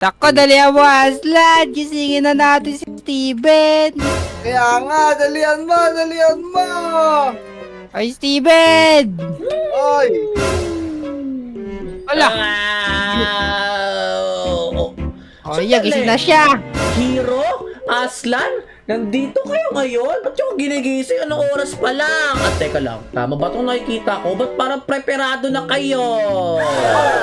Tako, dalihan mo, Aslan. Gisingin na natin si Steven. Kaya nga, dalian mo, dalian mo! Ay, Steven! Oy! Wala. O, yan, gising na siya. Hero? Aslan? Nandito kayo ngayon? Ba't yung ginigising? Anong oras pa lang? At teka lang, tama ba itong nakikita ko? Ba't parang preparado na kayo?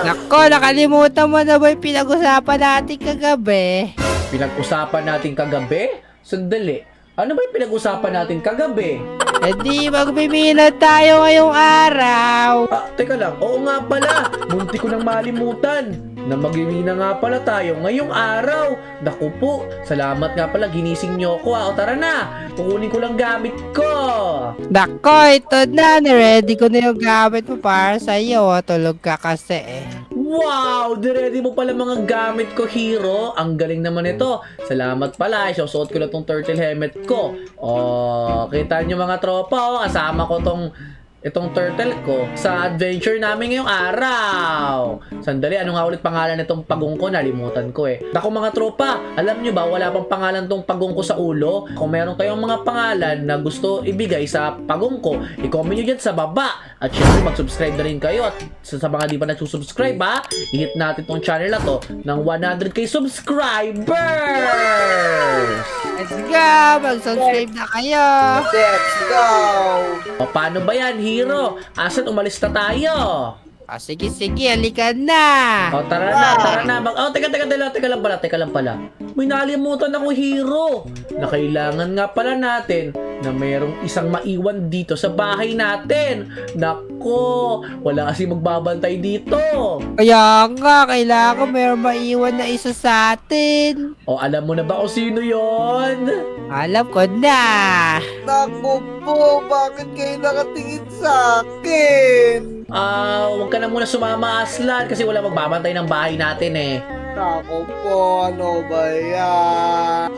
Nako, nakalimutan mo na ba yung pinag-usapan natin kagabi? Pinag-usapan natin kagabi? Sandali. Ano ba yung pinag-usapan natin kagabi? E di, magbiminat tayo ngayong araw. Teka lang. Oo nga pala. Munti ko nang malimutan na mag-iwina nga pala tayo ngayong araw. Naku po. Salamat nga pala. Ginising nyo ako. O tara na. Kukunin ko lang gamit ko. Nako, ito na. Ready ko na yung gamit mo para sa'yo. Tulog ka kasi eh. Wow! Diready mo pala mga gamit ko, Hero. Ang galing naman ito. Salamat pala. Susuot ko lang tong turtle helmet ko. Kita nyo mga tropa. Kasama ko itong turtle ko sa adventure namin ngayong araw. Sandali, ano nga ulit pangalan nitong pagong ko? Nalimutan ko eh. Naku mga tropa, alam nyo ba wala pang pangalan tong pagong ko sa ulo? Kung meron kayong mga pangalan na gusto ibigay sa pagong ko, i-comment nyo dyan sa baba. At syempre mag-subscribe na rin kayo. At sa mga di pa nagsusubscribe ha, i-hit natin tong channel na to ng 100k subscribers! Let's go! Mag-subscribe na kayo! Let's go! O paano ba yan, Hero? Asan umalis na tayo? Sige, halika na! O tara na. Teka lang pala. May nalimutan ako, Hero. Na kailangan nga pala natin na mayroong isang maiwan dito sa bahay natin. Nako, wala kasi magbabantay dito. Kaya nga, kailangan mayroong maiwan na isa sa atin. O alam mo na ba kung sino yon? Alam ko na. Naku po, bakit kayo nakatingin sa akin? Huwag ka na muna sumama, Aslan, kasi wala magbabantay ng bahay natin eh. Naku po, ano ba yan?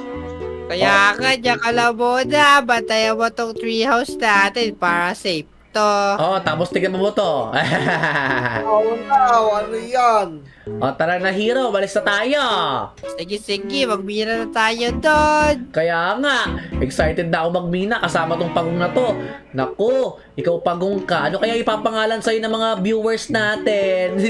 Kaya nga, diyan ka lang muna. Bantayan mo tong treehouse natin para safe to. Tapos tignan mo to. Oh no, ano yan? O tara na, Hero, balis na tayo. Sige, magbira na tayo doon. Kaya nga, excited na ako magmina kasama tong pagong na to. Naku, ikaw pagong ka. Ano kaya ipapangalan sa'yo ng mga viewers natin?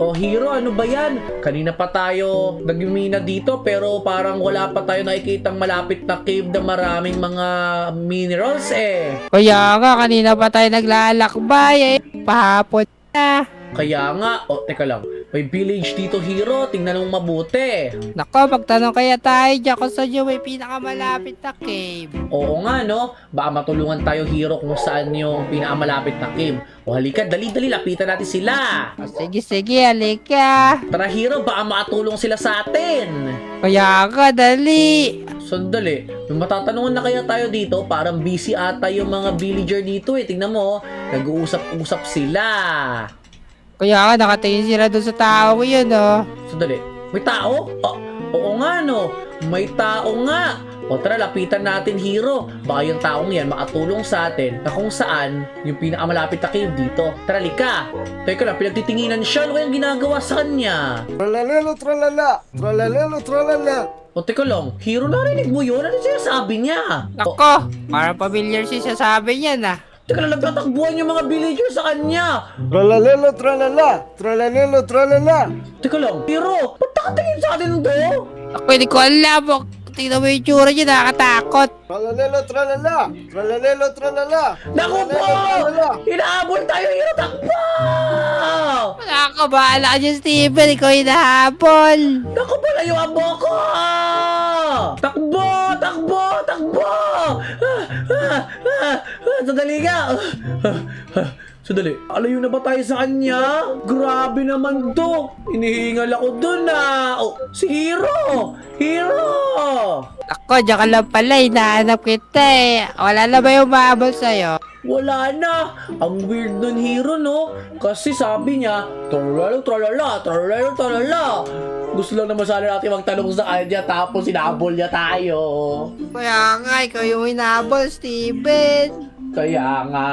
O Hero, ano ba yan? Kanina pa tayo nagmina dito pero parang wala pa tayo nakikitang malapit na cave na maraming mga minerals eh. Kaya nga, kanina pa tayo naglalakbay eh. Pahapon na. Kaya nga, teka lang. May village dito, Hero. Tingnan mo mabuti. Nako, magtanong kaya tayo dyan kung saan yung may pinakamalapit na cave. Oo nga, no? Baka matulungan tayo, Hero, kung saan yung pinakamalapit na cave. O halika, dali-dali, lapitan natin sila. Sige, halika. Tara, Hero, baka makatulong sila sa atin. Kaya nga, dali. Sandali, may matatanungan na kaya tayo dito? Parang busy ata yung mga villager dito eh. Tingnan mo, nag-uusap-usap sila. Kaya nga, nakatingin sila doon sa tao ko yun, oh. Sandali, may tao? Oo nga, no? May tao nga. O tara, lapitan natin, Hero. Baka yung taong yan makatulong sa atin na kung saan yung pinakamalapit na cave dito. Tara, lika. Teka lang, pinagtitinginan siya. Ano kayang ginagawa sa kanya? Tralalelo, tralala. Tralalelo, tralala. O teka lang, Hero, narinig mo yun? Ano siya sabi niya? Nako, parang familiar siya sabi niya na. Teka lang, nagtatakbuhan yung mga villager sa kanya. Tralalelo, tralala. Tralalelo, tralala. Teka lang, Hero, ba't nakatingin sa atin to? Ako, hindi ko alam. Tingnan mo yung tsura niya, nakakatakot. Tralalelo, tralala. Tralalelo, tralala. Naku po! Hinahabol tayo, Hero, takbo! Nakakabahala ka dyan, Steven. Ikaw hinahabol. Naku po, layo ang boko! Takbo! Takbo! Takbo! Sandali nga! Sandali, alayo na ba tayo sa kanya? Grabe naman to! Inihingal ako dun si Hero! Hero! Ako, diyan ka lang pala. Hinahanap kita eh. Wala na ba yung mahabol sa'yo? Wala na! Ang weird nun, Hero, no? Kasi sabi niya, tralala, tralala, tralala, tralala. Gusto lang naman sana natin magtanong sa kanya tapos sinabol niya tayo. Kaya nga, ikaw yung hinahabol, Steven. Kaya nga.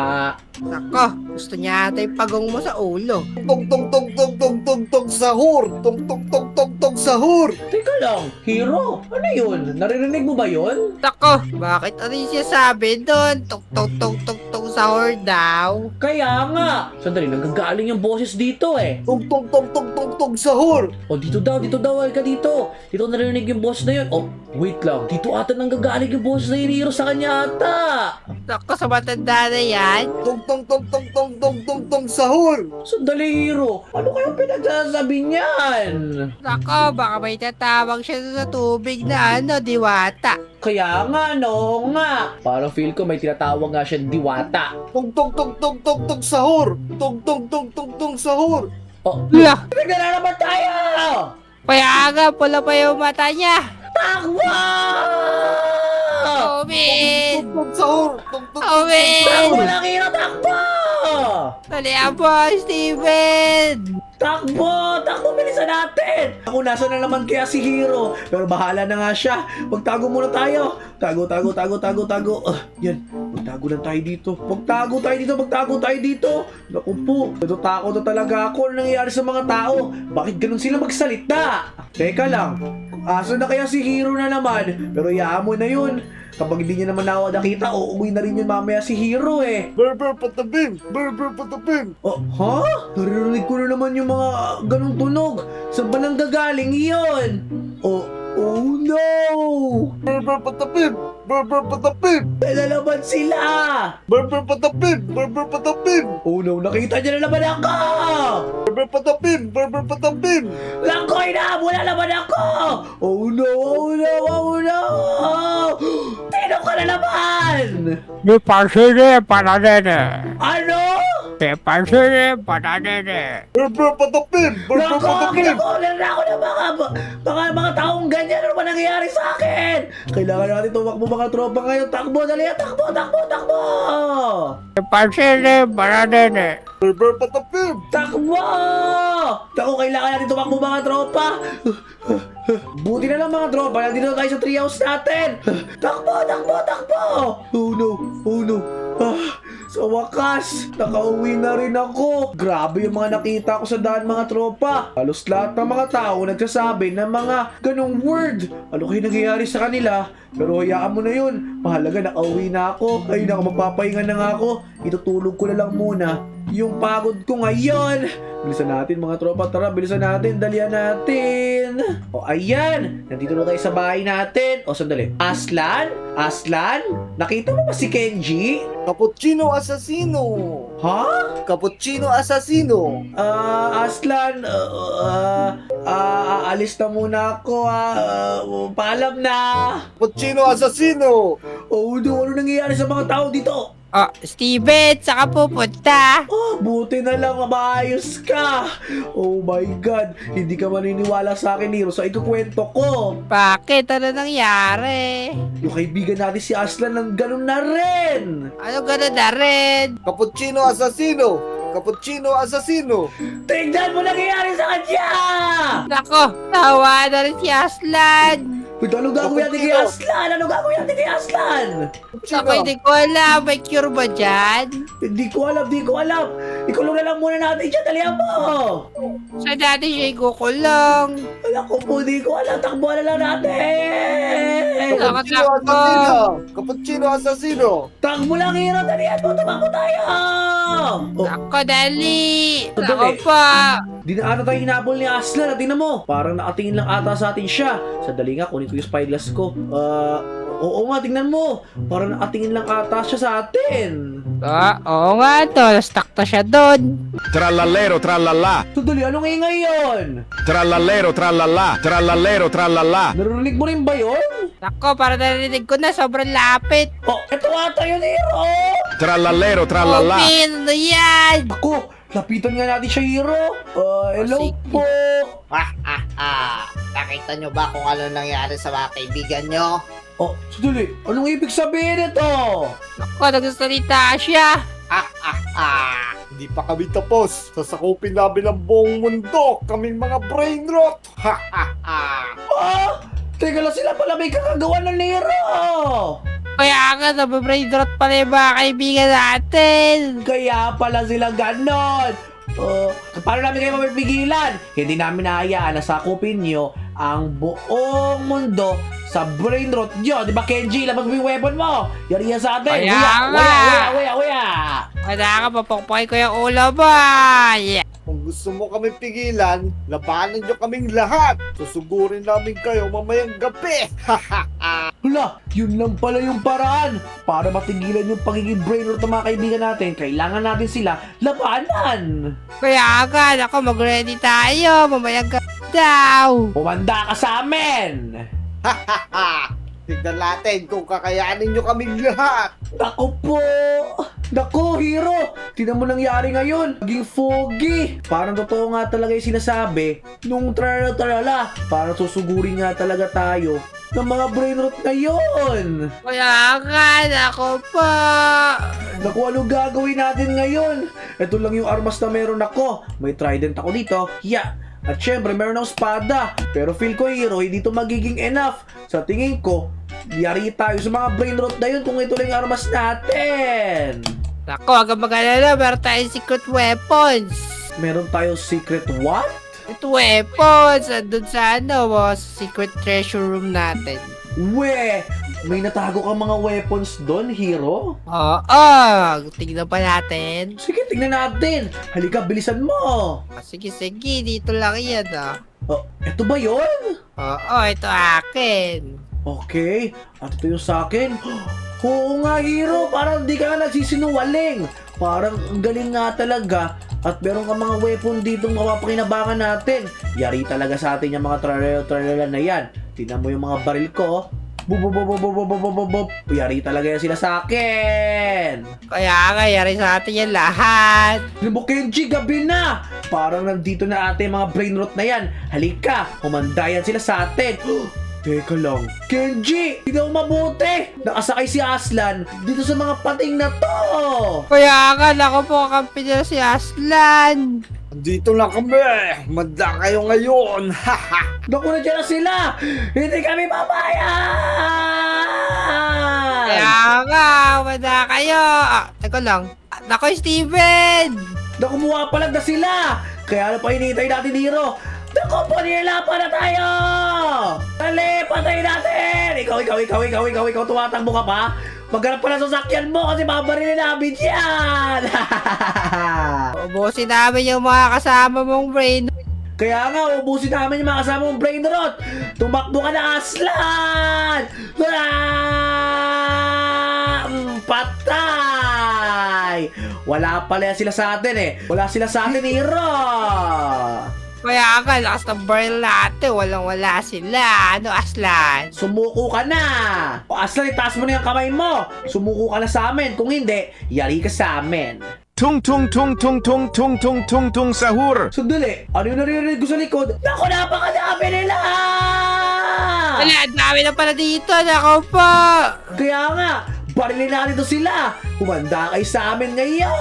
Nako, gusto niya ata yung pagong mo sa ulo. Tong tong tong tong tong tong tong sahur. Tong tong tong tong tong sahur. Teka lang, Hero, ano yun? Naririnig mo ba yun? Nako, bakit ano yung sinasabi doon? Tok sahur daw. Kaya nga. Sandali, nanggagaling yung boses dito eh. Tong tong tong tong tong tong sahur. O dito daw, halika dito. Dito narinig yung boses na yun. Oh, wait lang. Dito ata nanggagaling yung boses na yun, Hero, sa kanya ata. Nako, sa matanda na yan. Tong tong tong tong tong tong tong tong sahur. Sandali, Hero. Ano kayang pinagsasabi niyan? Nako, baka may tatawag siya sa tubig na diwata. Kaya nga, no nga. Parang feel ko may tinatawag nga siya diwata. Tong tong tong tong tong tong sahur. Tong tong tong tong tong sahur. Oh, Lah, bigla na naman tayo! kaya nga, pula pa yung mata niya. Takbo! Omen! Tong tong sahur. Tong tong tong Omen! Takbo lang, Hero! Takbo! Dali po, Steven! Takbo! Takbo! Bilisan natin! Ako, nasa na naman kaya si Hero? Pero bahala na nga siya. Magtago muna tayo. Tago. Yan. Magtago lang tayo dito. Magtago tayo dito. Naku po. Natatakot na talaga ako. Ano nangyayari sa mga tao? Bakit ganun sila magsalita? Teka lang. Asa na kaya si Hero na naman? Pero iyaan mo na yun. Kapag hindi niya naman ako nakita, uuwi na rin yun mamaya si Hero eh. Berber patabim. Berber patabim. Oh, ha? Naririnig ko na naman yung mga ganong tunog. Saan ba nang gagaling yun? Oh no! Berber patabim. Berber patabim. Kaya naman sila! Berber patabim. Berber patabim. Oh no, nakita niya na naman ako! Berber patabim. Berber patabim. Langkoy na! Wala naman ako! Oh no! Sino ka na naman? Mi pasire para nene. Ano? Mi pasire para nene. Berber patabim. Berber Nako, patabim. kinakulan na ako ng mga taong ganyan. Ano ba nangyayari sa akin? Kailangan natin tumakbo mga tropa ngayon. Takbo, dali! Takbo! Mi pasire para nene. Berber patabim. Takbo! Tako, kailangan natin tumakbo mga tropa. Buti na lang mga tropa, nandito na tayo sa treehouse natin. Takbo! Oh no. Sa wakas, nakauwi na rin ako. Grabe yung mga nakita ko sa daan mga tropa. Halos lahat ng mga tao nagsasabi ng mga ganong word. Ano kayo nangyayari sa kanila? Pero hayaan mo na yun. Mahalaga nakauwi na ako. Ay naku, magpapahinga na nga ako. Itutulog ko na lang muna yung pagod ko ngayon. Bilisan natin mga tropa, tara, bilisan natin, dalian natin. O ayan, nandito na tayo sa bahay natin. O sandali, Aslan? Nakita mo ba si Kenji? Cappuccino assassino. Ha? Cappuccino assassino. Aslan, aalis na muna ako paalam na. Cappuccino assassino. Oh no, ano nangyayari sa mga tao dito? Oh, Steven, saka pupunta. Oh, buti na lang maayos ka. Oh my God, hindi ka maniniwala sa akin, Hero, sa ikukwento ko. Bakit? Ano nangyari? Yung kaibigan natin si Aslan ng ganun na rin. Ano gano'n na rin? Cappuccino assassino. Cappuccino assassino. Tingnan mo nangyayari sa kanya! Nako, tawa na rin si Aslan. Wait, ano gagawin natin kay Aslan? Ako hindi ko alam, may cure ba dyan? Hindi ko alam. Ikulong na lang muna natin dyan, dalihan mo! Saan natin siya ikukulong? Wala ko po, hindi ko alam. Takbo na lang natin! Cappuccino assassino. Cappuccino assassino. Takbo lang, Hero! Dalihan mo! Tumakbo tayo! Oh, Nako, dali. Sandali. Nako pa. di na ata tayo hinabol ni Aslan. Tingnan mo. Parang nakatingin lang ata sa atin siya. Sandali nga, kunin ko yung spyglass ko. Oo nga, tingnan mo. Parang nakatingin lang ata siya sa atin. Oo nga to, na-stuck na siya doon. Trallallero trallallà, Sandali, anong ingay yun? trallallero trallallà, trallallero trallallà. Narinig mo rin ba yun? Nako, para narinig ko na, sobrang lapit. Oh, ito ata yun, Hero! Trallallero trallallà. Open, ano yan? Ako, lapitan nga natin siya, Hero. Hello Sige. po. Nakita nyo ba kung ano nangyari sa mga kaibigan nyo? Oh, sandali. Anong ibig sabihin ito? Nako, nagsasalita siya. Hindi pa kami tapos. Sasakupin namin ang buong mundo. Kaming mga brain rot. Ah! Teka lang, sila pala may kakagawa ng Hero. Kaya nga, nababrain rot pala yung mga kaibigan natin. Kaya pala sila ganon. Paano namin kayo mapipigilan? Hindi namin nahayaan na sakupin nyo ang buong mundo sa brain rot nyo. Di ba, Kenji? Labas mo yung weapon mo. Yari yan sa atin. Kaya Uya, nga. uya. Wala ka, papukpukin ko yung ulo mo. Yeah. Kung gusto mo kami pigilan, labanan nyo kaming lahat. Susugurin namin kayo mamayang gabi. Hala, yun lang pala yung paraan. Para matigilan yung pagiging brain rot ng mga kaibigan natin, kailangan natin sila labanan. Kaya agad ako, mag-ready tayo. Mamayang gabi daw. Umanda ka sa amin. Tignan natin kung kakayanin nyo kaming lahat. Naku po! Naku, hero! Tingnan mo nangyari ngayon. Naging foggy. Parang totoo nga talaga yung sinasabi. Nung tralala, parang susugurin nga talaga tayo ng mga brain rot na yun. Kaya agad ako po. Naku, ano gagawin natin ngayon? Ito lang yung armas na meron ako. May trident ako dito. Yeah. At syempre, meron akong espada. Pero feel ko, hero, hindi ito magiging enough. Sa tingin ko, yari tayo sa mga brain rot na yun kung ito lang yung armas natin. Nako, agad mag-alala, meron tayong secret weapons. Meron tayo secret what? Ito weapons, andun sa secret treasure room natin. We! May natago kang mga weapons doon, hero? Oo, tignan pa natin. Sige, tingnan natin. Halika, bilisan mo. Sige, dito lang yan Oh, eto ba yon? Oo, ito akin. Okay, at ito yung sa akin. Oo nga, hero, parang di ka nga nagsisinungaling. Parang ang galing nga talaga. At meron ka mga weapon dito mapapakinabangan natin. Yari talaga sa atin yung mga tralala na yan. Tingnan mo yung mga baril ko. Bubububububububububub. Yari talaga yan sila sa akin. Kaya nga, yari sa atin yan lahat. Alam mo, Kenji, gabi na. Parang nandito na ate mga brain rot na yan. Halika, humandayan sila sa atin. Teka lang. Kenji, hindi ako mabuti. Nakasakay si Aslan dito sa mga pating na to. Kaya nga, nako po, kampi nila si Aslan. Andito lang kami. Manda kayo ngayon. Naku, nandiyan na sila. Hindi kami babayan. Kaya nga, wala kayo. Teka lang. Nako, Steven! Naku, muha pa lang na sila. Kaya ano pa hinihintay natin, hero? Naku po, nilapan na tayo. Dali, patay natin. Ikaw, tumatakbo ka pa? Maghanap pa ng sasakyan mo kasi babarilin namin yan. Ubusin namin yung mga kasama mong brain. Kaya nga, ubusin namin yung mga kasama mong brain rot. Tumakbo ka na, Aslan! Patay! Wala pala sila sa atin eh. Wala sila sa atin, hero. Kaya nga, lakas ng barrel natin. Walang-wala sila. Ano, Aslan? Sumuko ka na! O Aslan, itaas mo na yung kamay mo. Sumuko ka na sa amin. Kung hindi, yari ka sa amin. Tung tung tung tung tung tung tung tung tung sahur. Sandali, ano yung naririnig ko sa likod? Naku, napakadami nila! Wala, ang dami na pala dito. Nako po. Kaya nga, barilin natin to sila. Humanda kayo sa amin ngayon.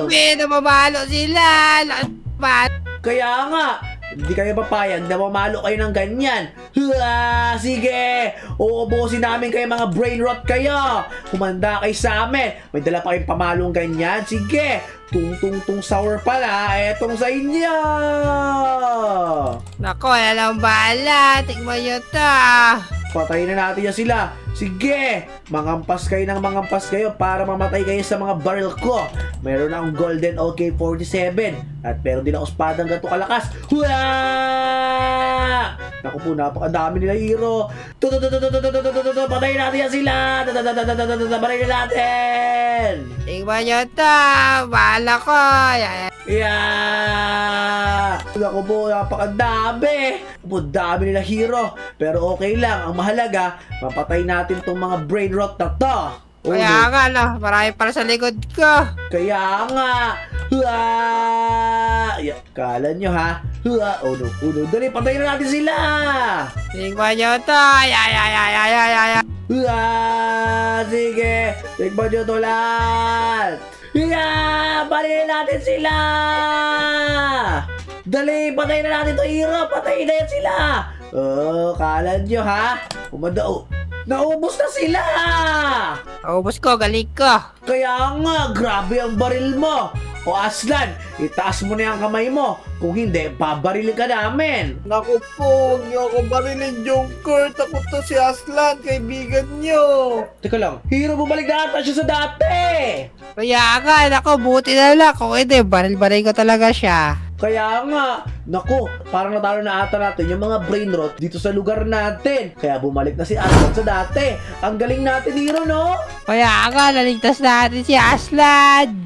Grabe, namamalo sila. Lakas pa. Kaya nga, hindi kayo papayag na mamalo kayo ng ganyan. Sige, uubusin namin kayo mga brain rot kayo. Humanda kayo sa amin. May dala pa kayong pamalong ganyan. Sige, tung sour pala. Etong sa inyo. Nako, wala lang bala. Tingnan nyo to. Patayin na natin yan sila. Sige, mangampas kayo para mamatay kayo sa mga barrel ko. Meron akong golden OK-47 at meron din akong espadang ganito kalakas. Hua! Naku po, napakadami nila, hero. Patayin natin yan sila. Patayin natin. Tingnan nyo to. Bahala ko. Yeah! Naku po, napakadami. Po, dami nila, hero. Pero okay lang, ang mahalaga, mapatay natin tong mga brain rot na to. Kaya nga, marami para sa likod ko. Kaya nga. Kala nyo ha? Uno. Dali, patayin na natin sila. Tingnan nyo to. Sige. Tignan nyo to lahat. Patayin natin sila. Dali, patayin na natin to, hero. Patayin na yan sila. Kala nyo ha? Naubos na sila! Ubus ko, galing ko. Kaya nga, grabe ang baril mo. O Aslan, itaas mo na yung kamay mo. Kung hindi, babarilin ka namin. Naku po, huwag niyo ako barilin, Joker. Ako to si Aslan, kaibigan niyo. Teka lang, Hero, bumalik na ata siya sa dati. Kaya nga, nako, buti na lang. Kung hindi, baril-baril ko talaga siya. Kaya nga, naku, parang natalo na ata natin yung mga brain rot dito sa lugar natin. Kaya bumalik na si Aslan sa dati. Ang galing natin, Hero, no? Kaya nga, naligtas natin si Aslan.